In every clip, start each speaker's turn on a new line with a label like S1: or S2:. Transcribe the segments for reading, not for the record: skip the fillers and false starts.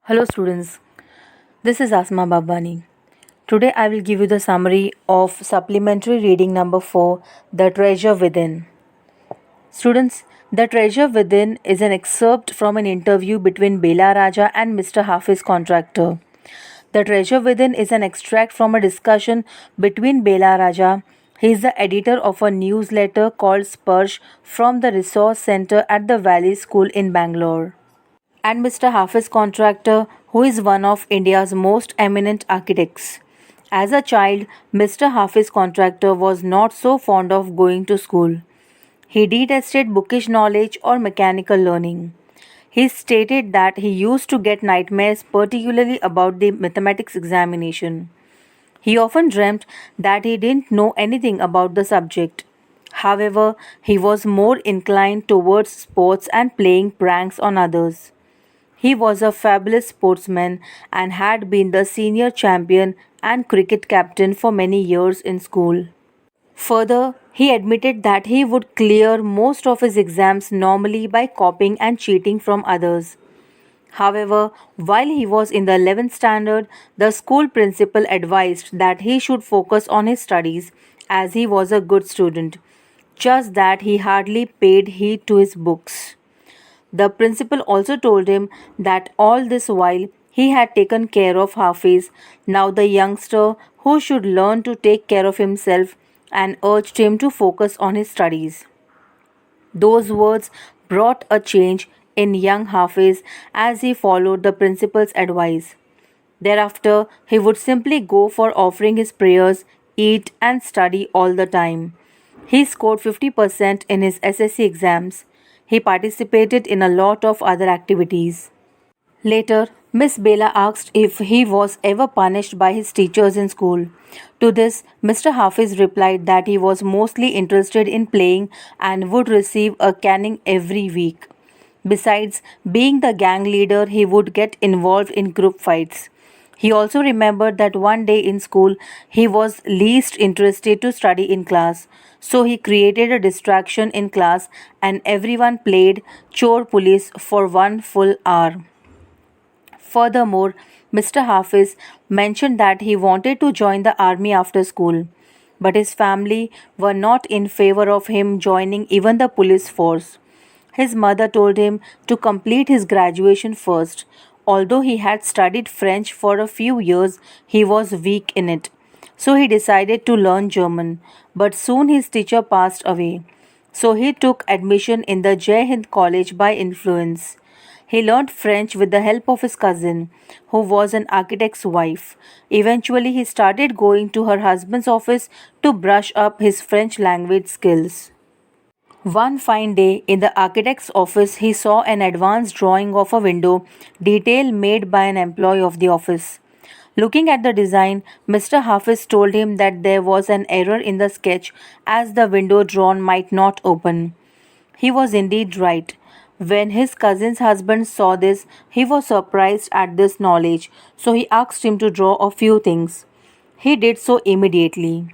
S1: Hello students, this is Asma Babani. Today I will give you the summary of supplementary reading number 4, The Treasure Within. Students, The Treasure Within is an excerpt from an interview between Bela Raja and Mr. Hafiz Contractor. The Treasure Within is an extract from a discussion between Bela Raja. He is the editor of a newsletter called Sparsh from the Resource Center at the Valley School in Bangalore, and Mr. Hafiz Contractor, who is one of India's most eminent architects. As a child, Mr. Hafiz Contractor was not so fond of going to school. He detested bookish knowledge or mechanical learning. He stated that he used to get nightmares, particularly about the mathematics examination. He often dreamt that he didn't know anything about the subject. However, he was more inclined towards sports and playing pranks on others. He was a fabulous sportsman and had been the senior champion and cricket captain for many years in school. Further, he admitted that he would clear most of his exams normally by copying and cheating from others. However, while he was in the 11th standard, the school principal advised that he should focus on his studies as he was a good student, just that he hardly paid heed to his books. The principal also told him that all this while he had taken care of Hafiz, now the youngster who should learn to take care of himself, and urged him to focus on his studies. Those words brought a change in young Hafiz as he followed the principal's advice. Thereafter, he would simply go for offering his prayers, eat, and study all the time. He scored 50% in his SSC exams. He participated in a lot of other activities. Later, Miss Bela asked if he was ever punished by his teachers in school. To this, Mr. Hafiz replied that he was mostly interested in playing and would receive a caning every week. Besides being the gang leader, he would get involved in group fights. He also remembered that one day in school he was least interested to study in class, so he created a distraction in class and everyone played chore police for one full hour. Furthermore, Mr. Hafiz mentioned that he wanted to join the army after school, but his family were not in favor of him joining even the police force. His mother told him to complete his graduation first. Although he had studied French for a few years, he was weak in it. So he decided to learn German, but soon his teacher passed away. So he took admission in the Jai Hind College by influence. He learned French with the help of his cousin, who was an architect's wife. Eventually, he started going to her husband's office to brush up his French language skills. One fine day, in the architect's office, he saw an advanced drawing of a window detail made by an employee of the office. Looking at the design, Mr. Hafiz told him that there was an error in the sketch as the window drawn might not open. He was indeed right. When his cousin's husband saw this, he was surprised at this knowledge, so he asked him to draw a few things. He did so immediately.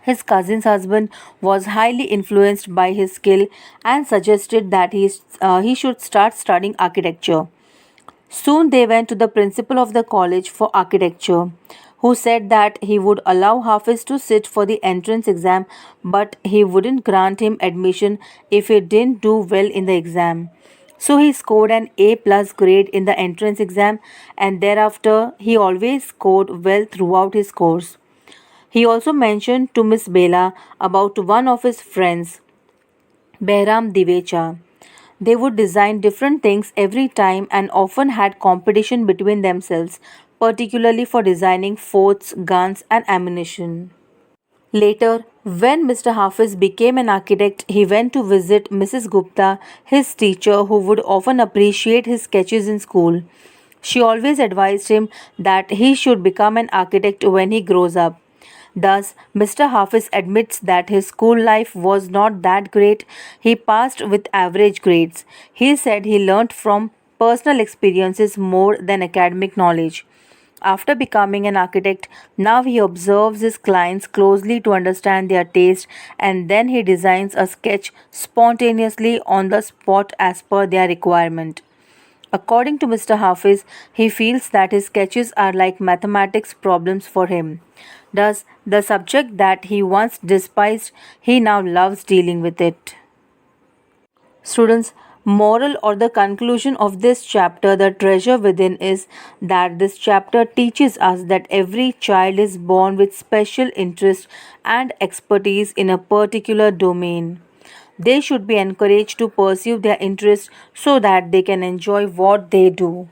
S1: His cousin's husband was highly influenced by his skill and suggested that he should start studying architecture. Soon they went to the principal of the college for architecture, who said that he would allow Hafiz to sit for the entrance exam, but he wouldn't grant him admission if he didn't do well in the exam. So he scored an A plus grade in the entrance exam, and thereafter he always scored well throughout his course. He also mentioned to Miss Bela about one of his friends, Behram Divecha. They would design different things every time and often had competition between themselves, particularly for designing forts, guns, and ammunition. Later, when Mr. Hafiz became an architect, he went to visit Mrs. Gupta, his teacher, who would often appreciate his sketches in school. She always advised him that he should become an architect when he grows up. Thus, Mr. Hafiz admits that his school life was not that great. He passed with average grades. He said he learnt from personal experiences more than academic knowledge. After becoming an architect, now he observes his clients closely to understand their taste, and then he designs a sketch spontaneously on the spot as per their requirement. According to Mr. Hafiz, he feels that his sketches are like mathematics problems for him. Thus, the subject that he once despised, he now loves dealing with it. Students, moral or the conclusion of this chapter, The Treasure Within, is that this chapter teaches us that every child is born with special interest and expertise in a particular domain. They should be encouraged to pursue their interests so that they can enjoy what they do.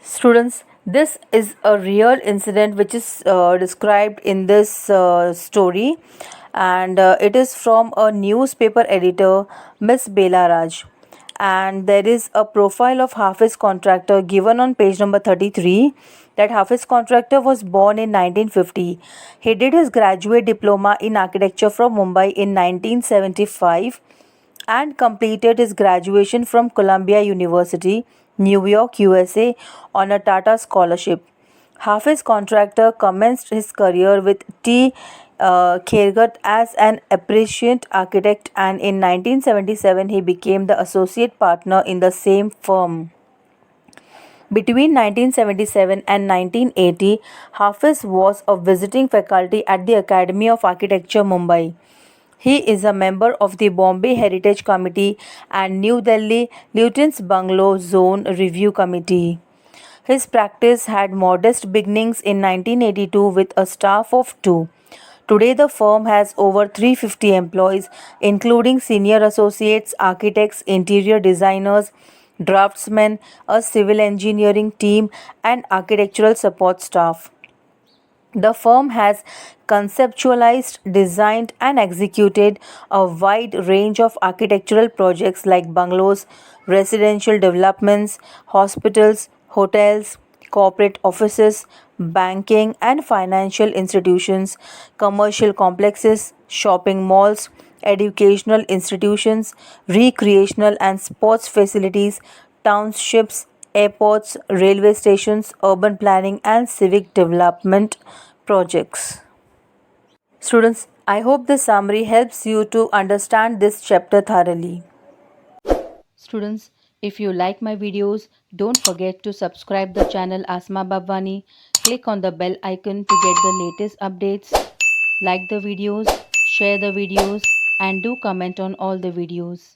S1: Students, this is a real incident which is described in this story, and it is from a newspaper editor, Miss Bela Raj. And there is a profile of Hafiz Contractor given on page number 33, that Hafiz Contractor was born in 1950. He did his graduate diploma in architecture from Mumbai in 1975 and completed his graduation from Columbia University, New York, USA on a Tata scholarship. Hafiz Contractor commenced his career with T. Khergat as an apprentice architect, and in 1977 he became the associate partner in the same firm. Between 1977 and 1980, Hafiz was a visiting faculty at the Academy of Architecture, Mumbai. He is a member of the Bombay Heritage Committee and New Delhi Lutyens Bungalow Zone Review Committee. His practice had modest beginnings in 1982 with a staff of 2. Today, the firm has over 350 employees, including senior associates, architects, interior designers, draftsmen, a civil engineering team, and architectural support staff. The firm has conceptualized, designed, and executed a wide range of architectural projects like bungalows, residential developments, hospitals, hotels, corporate offices, banking and financial institutions, commercial complexes, shopping malls, educational institutions, recreational and sports facilities, townships, airports, railway stations, urban planning, and civic development projects. Students, I hope this summary helps you to understand this chapter thoroughly. Students, if you like my videos, don't forget to subscribe the channel Asma Babwani. Click on the bell icon to get the latest updates. Like the videos, share the videos, and do comment on all the videos.